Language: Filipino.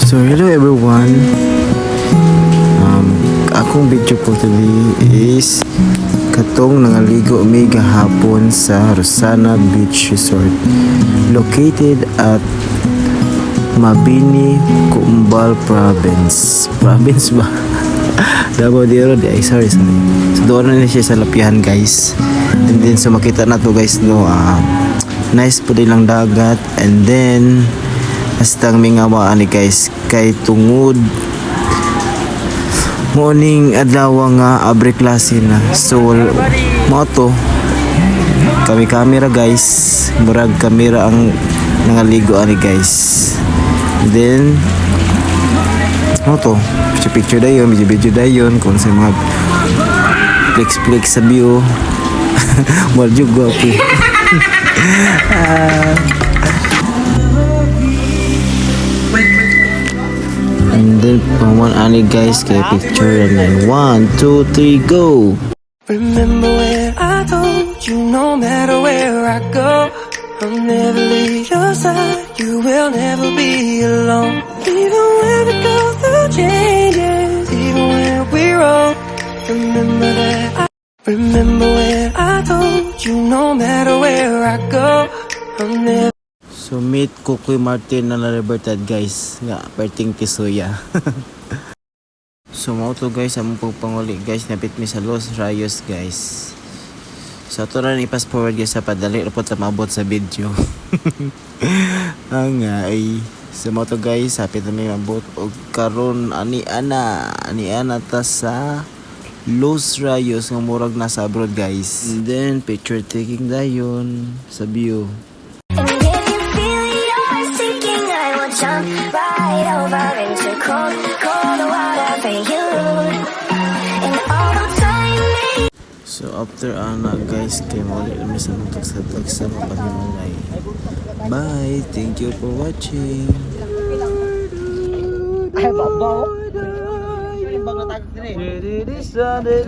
So hello everyone. Akong video po today is katong nangaligo mi gahapon sa Rosana Beach Resort located at Mabini, Kumbal Province. Province ba? Davao de Oro. Sorry. So doon na siya sa lapihan guys. And then so makita na to guys no. Nice po nilang dagat. And then hastang mingawa ani guys kay tungod morning adlaw nga abre klase na. So mo to kami camera guys. Murag camera ang nangaligo ani guys. Then mo to picture dayon, video dayon kung sa mga flex sa view. Mal juga ako. And then paman ani guys kay picture and then 1, 2, 3 go. Remember when I told you no matter where I go, I'll never leave your side, you will never be alone. Even when we go through changes, even when we're old, remember that remember when I told you no matter where I go, I'll never. So meet Kukoy Martin na libertad guys nga perting Tisuya. So mo to guys among pagpanguli guys napit mi sa Los Rayos guys. So ito na i-pass forward guys sa padali report na maabot sa video. Ang ay so mo to guys hapit na may maabot og karon ani ana ta sa Los Rayos nga murag nasa abroad guys. And then picture taking dayon sa view. Jump right over into cold water for you. And all the time. So after ana guys kay muli kami sa magtagsa-tag sa mapanimulay. Bye, thank you for watching. Ay, babaw. Yung bang natagak din eh.